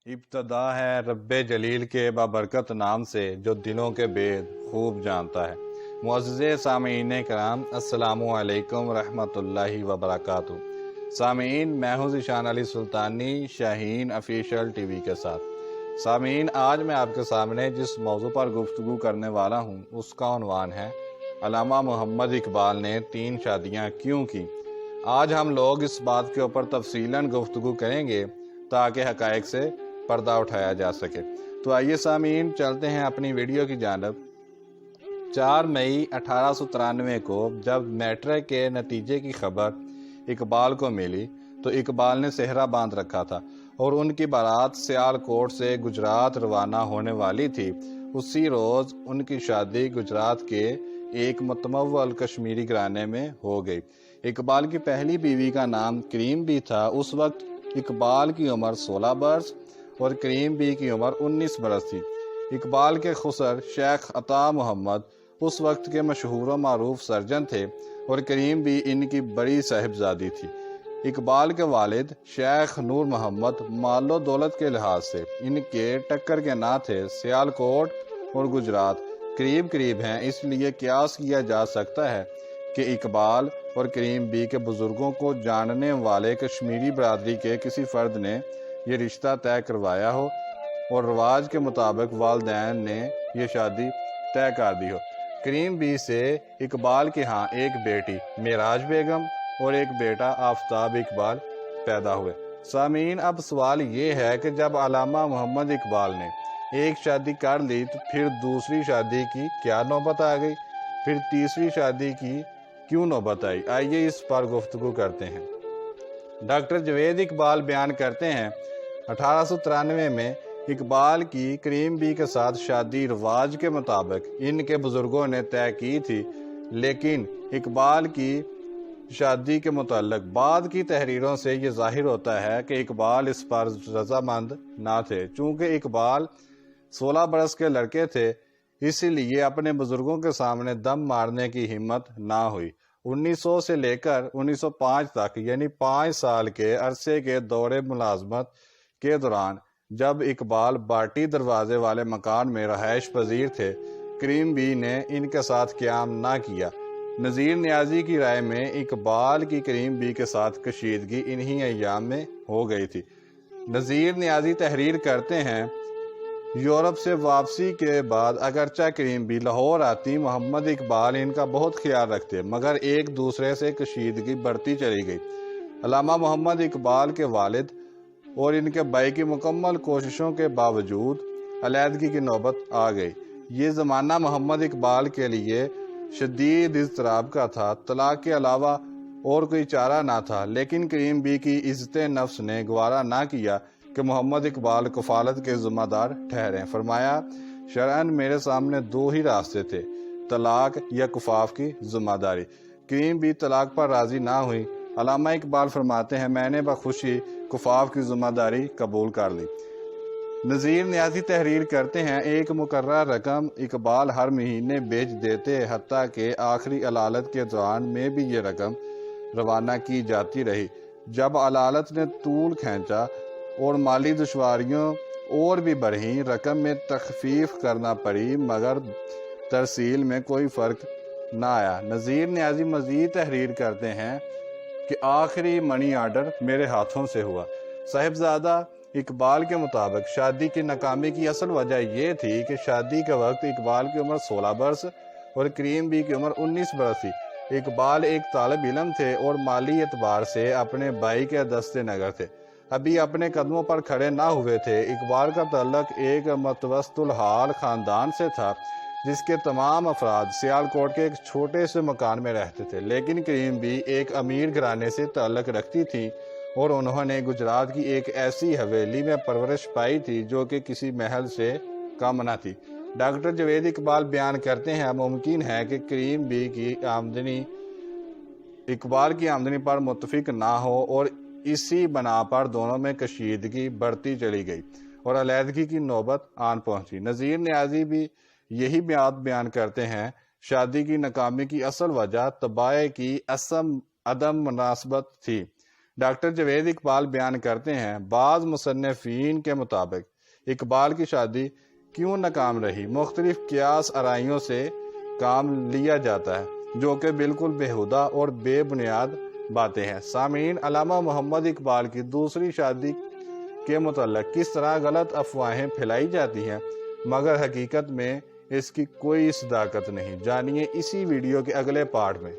ابتدا ہے رب جلیل کے بابرکت نام سے جو دلوں کے بید خوب جانتا ہے۔ معزز سامعین کرام، السلام علیکم ورحمۃ اللہ وبرکاتہ۔ سامعین، میں ہوں ذیشان علی سلطانی شاہین آفیشیل ٹی وی کے ساتھ۔ سامعین، آج میں آپ کے سامنے جس موضوع پر گفتگو کرنے والا ہوں اس کا عنوان ہے علامہ محمد اقبال نے 3 شادیاں کیوں کی۔ آج ہم لوگ اس بات کے اوپر تفصیلاً گفتگو کریں گے تاکہ حقائق سے پردہ اٹھایا جا سکے۔ تو آئیے سامعین، چلتے ہیں اپنی ویڈیو کی جانب۔ 4 مئی 1893 کو جب میٹرک کے نتیجے کی خبر اقبال کو ملی تو اقبال نے سہرا باندھ رکھا تھا اور ان کی بارات سیالکوٹ سے گجرات روانہ ہونے والی تھی۔ اسی روز ان کی شادی گجرات کے ایک متمول کشمیری گھرانے میں ہو گئی۔ اقبال کی پہلی بیوی کا نام کریم بی تھا۔ اس وقت اقبال کی عمر 16 برس اور کریم بی کی عمر 19 برس تھی۔ اقبال کے خسر شیخ عطا محمد اس وقت کے مشہور و معروف سرجن تھے اور کریم بی ان کی بڑی صاحبزادی تھی۔ اقبال کے والد شیخ نور محمد مال و دولت کے لحاظ سے ان کے ٹکر کے نہ تھے۔ سیالکوٹ اور گجرات قریب قریب ہیں، اس لیے قیاس کیا جا سکتا ہے کہ اقبال اور کریم بی کے بزرگوں کو جاننے والے کشمیری برادری کے کسی فرد نے یہ رشتہ طے کروایا ہو اور رواج کے مطابق والدین نے یہ شادی طے کر دی ہو۔ کریم بی سے اقبال کے ہاں ایک بیٹی معراج بیگم اور ایک بیٹا آفتاب اقبال پیدا ہوئے۔ سامعین، اب سوال یہ ہے کہ جب علامہ محمد اقبال نے ایک شادی کر لی تو پھر دوسری شادی کی کیا نوبت آ گئی؟ پھر تیسری شادی کی کیوں نوبت آئی؟ آئیے اس پر گفتگو کرتے ہیں۔ ڈاکٹر جوید اقبال بیان کرتے ہیں 1893 میں اقبال کی کریم بی کے ساتھ شادی رواج کے مطابق ان کے بزرگوں نے طے کی تھی، لیکن اقبال کی شادی کے متعلق بعد کی تحریروں سے یہ ظاہر ہوتا ہے کہ اقبال اس پر رضامند نہ تھے۔ چونکہ اقبال 16 برس کے لڑکے تھے، اسی لیے اپنے بزرگوں کے سامنے دم مارنے کی ہمت نہ ہوئی۔ 1900 سے لے کر 1905 تک یعنی 5 سال کے عرصے کے دور ملازمت کے دوران جب اقبال باٹی دروازے والے مکان میں رہائش پذیر تھے، کریم بی نے ان کے ساتھ قیام نہ کیا۔ نذیر نیازی کی رائے میں اقبال کی کریم بی کے ساتھ کشیدگی انہی ایام میں ہو گئی تھی۔ نذیر نیازی تحریر کرتے ہیں، یورپ سے واپسی کے بعد اگرچہ کریم بی لاہور آتی، محمد اقبال ان کا بہت خیال رکھتے، مگر ایک دوسرے سے کشیدگی بڑھتی چلی گئی۔ علامہ محمد اقبال کے والد اور ان کے بھائی کی مکمل کوششوں کے باوجود علیحدگی کی نوبت آ گئی۔ یہ زمانہ محمد اقبال کے لیے شدید اضطراب کا تھا، طلاق کے علاوہ اور کوئی چارہ نہ تھا، لیکن کریم بی کی عزت نفس نے گوارا نہ کیا کہ محمد اقبال کفالت کے ذمہ دار ٹھہریں۔ فرمایا، شرعاً میرے سامنے 2 ہی راستے تھے، طلاق یا کفاف کی ذمہ داری۔ کریم بی طلاق پر راضی نہ ہوئی۔ علامہ اقبال فرماتے ہیں، میں نے بخوشی کفاف کی ذمہ داری قبول کر لی۔ نذیر نیازی تحریر کرتے ہیں، ایک مقررہ رقم اقبال ہر مہینے بیچ دیتے، حتیٰ کہ آخری علالت کے دوران میں بھی یہ رقم روانہ کی جاتی رہی۔ جب علالت نے طول کھینچا اور مالی دشواریوں اور بھی بڑھیں، رقم میں تخفیف کرنا پڑی، مگر ترسیل میں کوئی فرق نہ آیا۔ نذیر نیازی مزید تحریر کرتے ہیں کہ آخری منی آرڈر میرے ہاتھوں سے ہوا۔ صاحبزادہ اقبال کے مطابق شادی کی ناکامی کی اصل وجہ یہ تھی کہ شادی کے وقت اقبال کی عمر 16 برس اور کریم بی کی عمر 19 برس تھی۔ اقبال ایک طالب علم تھے اور مالی اعتبار سے اپنے بھائی کے دست نگر تھے، ابھی اپنے قدموں پر کھڑے نہ ہوئے تھے۔ اقبال کا تعلق ایک متوسط الحال خاندان سے تھا جس کے تمام افراد سیالکوٹ کے ایک چھوٹے سے مکان میں رہتے تھے، لیکن کریم بی ایک امیر گھرانے سے تعلق رکھتی تھی اور انہوں نے گجرات کی ایک ایسی حویلی میں پرورش پائی تھی جو کہ کسی محل سے کم نہ تھی۔ ڈاکٹر جوید اقبال بیان کرتے ہیں، ممکن ہے کہ کریم بی کی آمدنی اقبال کی آمدنی پر متفق نہ ہو اور اسی بنا پر دونوں میں کشیدگی بڑھتی چلی گئی اور علیحدگی کی نوبت آن پہنچی۔ نذیر نیازی بھی یہی بات بیان کرتے ہیں، شادی کی ناکامی کی اصل وجہ طباع کی عدم مناسبت تھی۔ ڈاکٹر جاوید اقبال بیان کرتے ہیں، بعض مصنفین کے مطابق اقبال کی شادی کیوں ناکام رہی؟ مختلف قیاس آرائیوں سے کام لیا جاتا ہے جو کہ بالکل بیہودہ اور بے بنیاد باتیں ہیں۔ سامعین، علامہ محمد اقبال کی دوسری شادی کے متعلق کس طرح غلط افواہیں پھیلائی جاتی ہیں، مگر حقیقت میں اس کی کوئی صداقت نہیں۔ جانیے اسی ویڈیو کے اگلے پارٹ میں۔